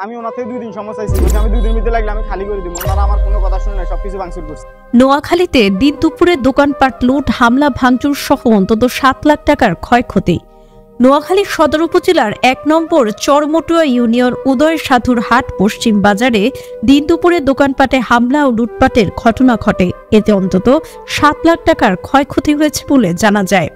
আমি ওনার থেকে 2 দিন সময় চাইছি, বলছি আমি 2 দিন ভিতরে লাগলে আমি খালি করে দিব। ওনারা আমার কোনো কথা শুনে না, সবকিছু ভাঙচুর করছে। নোয়াখালীতে দিন দুপুরে দোকানপাট লুট, হামলা, ভাঙচুর সহ অন্তত 7 লাখ টাকার ক্ষয়ক্ষতি। নোয়াখালী সদর উপজেলার 1 নম্বর চরমটুয়া ইউনিয়ন উদয় সাধুর হাট পশ্চিম বাজারে দিন দুপুরে দোকানপাটে হামলা ও লুটপাটের ঘটনা ঘটে। এতে অন্তত 7 লাখ টাকার ক্ষয়ক্ষতি হয়েছে বলে জানা যায়।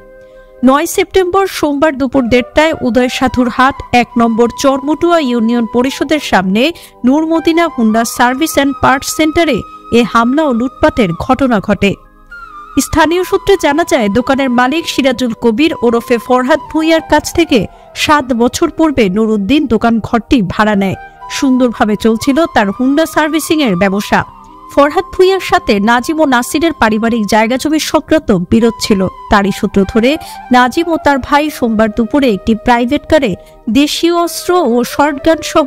9 সেপ্টেম্বর সোমবার দুপুর 1:30টায় উদয় সাধুর হাট 1 নম্বর চরমটুয়া ইউনিয়ন পরিষদের সামনে Noor Madina Honda service and parts সেন্টারে এ হামলা ও লুটপাটের ঘটনা ঘটে। স্থানীয় সূত্রে জানা যায়, দোকানের মালিক সিরাজুল কবির ওরফে ফরহাদ ভুঁইয়ার কাছ থেকে 7 বছর পূর্বে নুরুদ্দিন দোকান ঘরটি ভাড়া নেয়। সুন্দরভাবে চলছিল তার হুন্ডা সার্ভিসিং এর ব্যবসা। ফরহাদ ভুঁইয়ার সাথে নাজিম ও নাসিরের পারিবারিক জায়গা জমি সংক্রান্ত বিরোধ ছিল। তারই সূত্র ধরে নাজিম ও তার ভাই সোমবার দুপুরে একটি প্রাইভেট কারে দেশীয় অস্ত্র ও শর্টগান সহ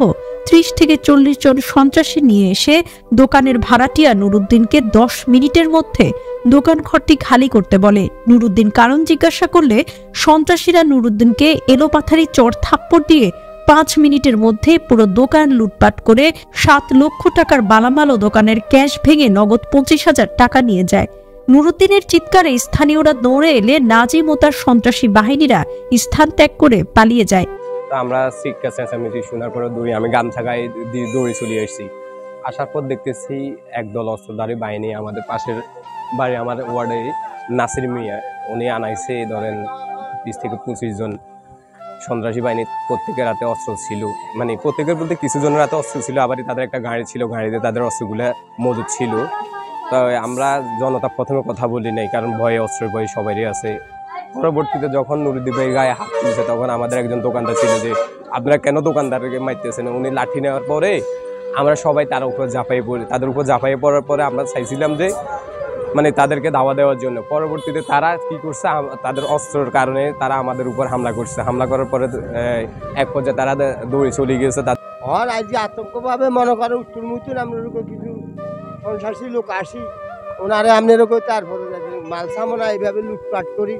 30 থেকে 40 জন সন্ত্রাসী নিয়ে এসে দোকানের ভাড়াটিয়া নুরুদ্দিনকে 10 মিনিটের মধ্যে দোকান ঘরটি খালি করতে বলে। নুরুদ্দিন কারণ জিজ্ঞাসা করলে সন্ত্রাসীরা নুরুদ্দিনকে এলোপাথারি চড় থাপ্পড় দিয়ে 5 মিনিটের মধ্যে পুরো দোকান লুটপাট করে 7 লক্ষ টাকার মালামাল ও দোকানের ক্যাশ ভেঙে নগদ 25,000 টাকা নিয়ে যায়। নুরুদ্দিনের চিৎকারে স্থানীয়রা দৌড়ে এলে নাজিম ও তার সন্ত্রাসী বাহিনীরা স্থান ত্যাগ করে পালিয়ে যায়। আমরা শিক্ষা চেঁচামেচি শোনার পরে আমি গামছা গায়ে দিয়ে দৌড়ে চলে এসেছি। আসার পর দেখতেছি একদল অস্ত্রধারী বাহিনী আমাদের পাশের বাড়ি, আমার ওয়ার্ডে নাসির মিয়া, উনি আনাইছে ধরেন 20 থেকে 25 জন সন্ত্রাসী বাহিনী। প্রত্যেকের হাতে অস্ত্র ছিল, মানে প্রত্যেকের বলতে কিছু জনের হাতে অস্ত্র ছিল, আবার তাদের একটা গাড়ি ছিল, গাড়িতে তাদের অস্ত্রগুলো মজুদ ছিল। তো আমরা জনতা প্রথমে কথা বলি নাই, কারণ ভয়ে, অস্ত্রের ভয়ে সবারই আছে। পরবর্তীতে যখন নুরুদ্দিন ভাই গায়ে হাত তুলেছে, তখন আমাদের একজন দোকানদার ছিল যে আপনারা কেন দোকানদারকে মারতেছেন। উনি লাঠি নেওয়ার পরে আমরা সবাই তার উপর ঝাঁপাইয়ে পড়ি। তাদের উপর ঝাঁপাইয়ে পড়ার পরে আমরা চাইছিলাম যে মানে তাদেরকে ধাওয়া দেওয়ার জন্য। পরবর্তীতে তারা কি করছে, তাদের অস্ত্রের কারণে তারা আমাদের উপর হামলা করছে। হামলা করার পরে এক পর্যায়ে তারা দৌড়ে চলে গিয়েছে। আর আজকে আতঙ্কভাবে মনে করো উত্তর মুতুন আমরা কিছু সন্ত্রাসী লোক আসি, ওনারে আপনারও তারপরে মাল সামনা এইভাবে লুটপাট করি,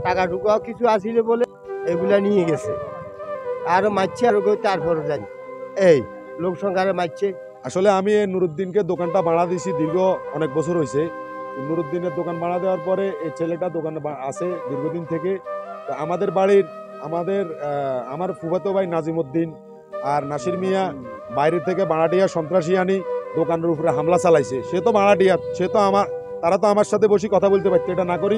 টাকা টুকাও কিছু আসিলে বলে এগুলা নিয়ে গেছে। আরও মারছে, আরও তারপরে জানি এই লোক সংখ্যারে মারছে। আসলে আমি নুরুদ্দিনকে দোকানটা ভাড়া দিয়েছি, দীর্ঘ অনেক বছর হয়েছে। নুরুদ্দিনের দোকান ভাড়া দেওয়ার পরে এই ছেলেটা দোকানে আছে দীর্ঘদিন থেকে। আমাদের বাড়ির আমার ফুফাতো ভাই নাজিমউদ্দিন আর নাসির মিয়া বাইরে থেকে ভাড়াটিয়া সন্ত্রাসী আনি দোকানের উপরে হামলা চালাইছে। সে তো ভাড়াটিয়া, তারা তো আমার সাথে বসে কথা বলতে পারছে। এটা না করি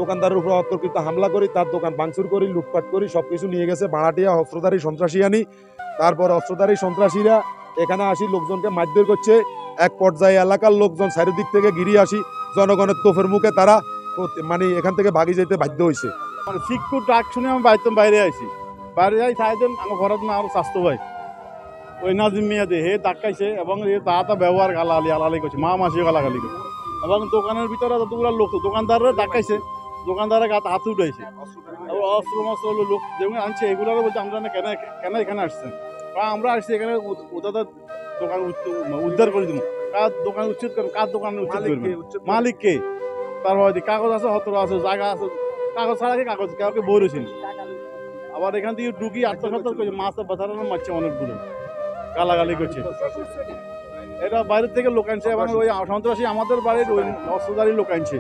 দোকানদারের উপরে অতর্কিত হামলা করি, তার দোকান ভাঙচুর করি, লুটপাট করি, সবকিছু নিয়ে গেছে ভাড়াটিয়া অস্ত্রধারী সন্ত্রাসী আনি। তারপর অস্ত্রধারী সন্ত্রাসীরা এখানে আসি লোকজনকে মারধর করছে। এক পর্যায়ে এলাকার লোকজন চারিদিক থেকে ঘিরে আসি, জনগণের তোফের মুখে তারা মানে এখান থেকে ভাগি যেতে বাধ্য হয়েছে। মানে শিক্ষক ডাক শুনে আমি বাইরে আসি, বাইরে যাই সাইদেন আমার ঘরত না আরো স্বাস্থ্য ভাই ওই নাজিম মিয়া দিয়ে হে ডাকাইছে এবং তাহাতা ব্যবহার আলালি করছে, মা মাসি গালাগালি করছে। এবং দোকানের ভিতরে যতগুলো লোক দোকানদাররা ডাকাইছে, দোকানদারের গাতে হাত উঠাইছে, অস্ত্র মস্ত্র লোক যেগুলো আনছে এগুলো বলছে আমরা কেন কেন এখানে আসছেন। আমরা আসছি এখানে ওদের দোকান উদ্ধার করে দিব। কার দোকান উচ্ছেদ করবেন, কার দোকানে উচ্ছেদ করবেন, মালিক কে, তারপর কাগজ আছে, হতর আছে, জায়গা আছে, কাগজ ছাড়া কাগজ কাউকে বই রয়েছে। আবার এখান থেকে ঢুকি আত্মহত্যা করছে, মাছ বাঁচানো মারছে, অনেকগুলো গালাগালি করছে। এটা বাইরের থেকে লোক আনছে এবং ওই সন্ত্রাসী আমাদের বাড়ির ওই অস্ত্রধারী লোক আনছে,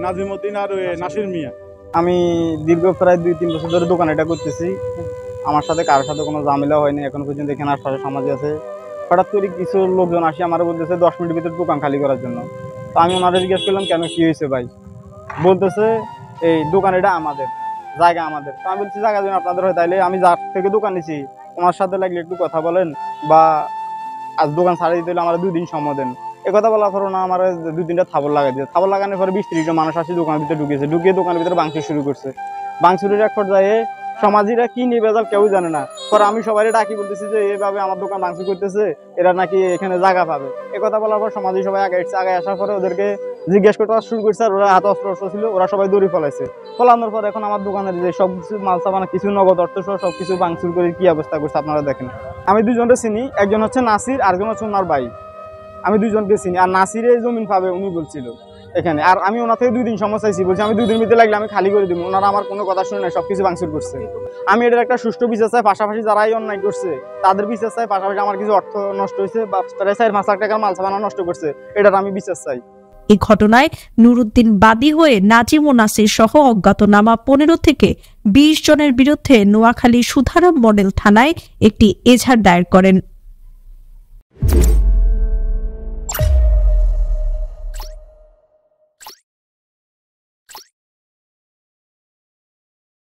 নাজিমউদ্দিন আর নাসির মিয়া। আমি দীর্ঘ প্রায় 2-3 বছর ধরে দোকান এটা করতেছি। আমার সাথে কারোর সাথে কোনো ঝামেলা হয়নি এখন পর্যন্ত। এখানে আশপাশে সমাজে আছে। হঠাৎ করে কিছু লোকজন আসি আমার বলতেছে 10 মিনিটের ভিতরে দোকান খালি করার জন্য। তো আমি ওনারা জিজ্ঞেস করলাম কেন, কি হয়েছে ভাই? বলতেছে এই দোকান এটা আমাদের, জায়গা আমাদের। তো আমি বলছি জায়গা যদি আপনাদের হয় তাহলে আমি যার থেকে দোকান নিছি ওনার সাথে লাগলে একটু কথা বলেন, বা আজ দোকান ছাড়িয়ে দিতে হলে আমার 2 দিন সময় দেন। এ কথা বলার পর না আমার 2-3টা থাবর লাগাই দিয়েছে। থাবর লাগানোর পরে 20-30টা মানুষ আসি দোকানের ভিতরে ঢুকিয়েছে, ঢুকিয়ে দোকানের ভিতরে ভাঙচুর শুরু করছে। ভাঙচুরের এক পর্যায়ে সমাজীরা কি নিয়ে বেজাল কেউ জানে না। পরে আমি সবাই ডাকি বলতেছি যে এইভাবে আমার দোকান ভাঙচুর করতেছে, এরা নাকি এখানে জায়গা পাবে। এ কথা বলার পর সমাজী সবাই আগে আসার পরে ওদেরকে জিজ্ঞেস করতে শুরু করছে। আর ওরা হাতে অস্ত্র ছিল, ওরা সবাই দৌড়ি ফলাইছে। ফলানোর পর এখন আমার দোকানের যে সব কিছু মাল সামানা, কিছু নগদ অর্থ সহ সবকিছু ভাঙচুর করে কি অবস্থা করছে আপনারা দেখেন। আমি 2 জনকে চিনি, একজন হচ্ছে নাসির, আরেকজন হচ্ছে ওনার ভাই। আমি 2 জনকে চিনি। আর নাসিরে জমিন পাবে উনি বলছিল, এখানে। আর আমি ওনার থেকে 2 দিন সময় চাইছি, বলছি আমি 2 দিন ভিতরে লাগলে আমি খালি করে দিব। ওনারা আমার কোনো কথা শুনে নাই, সবকিছু ভাঙচুর করছে। আমি এটার একটা সুষ্ঠু বিচার চাই, পাশাপাশি যারা এই অন্যায় করছে তাদের বিচার চাই, পাশাপাশি আমার কিছু অর্থ নষ্ট হয়েছে বা 4.5 লাখ টাকার মাল সামানা নষ্ট করছে, এটার আমি বিচার চাই। এই ঘটনায় নুরুদ্দিন বাদী হয়ে নাজিম ও নাসির সহ অজ্ঞাতনামা 15 থেকে 20 জনের বিরুদ্ধে নোয়াখালী সুধারাম মডেল থানায় একটি এজাহার দায়ের করেন।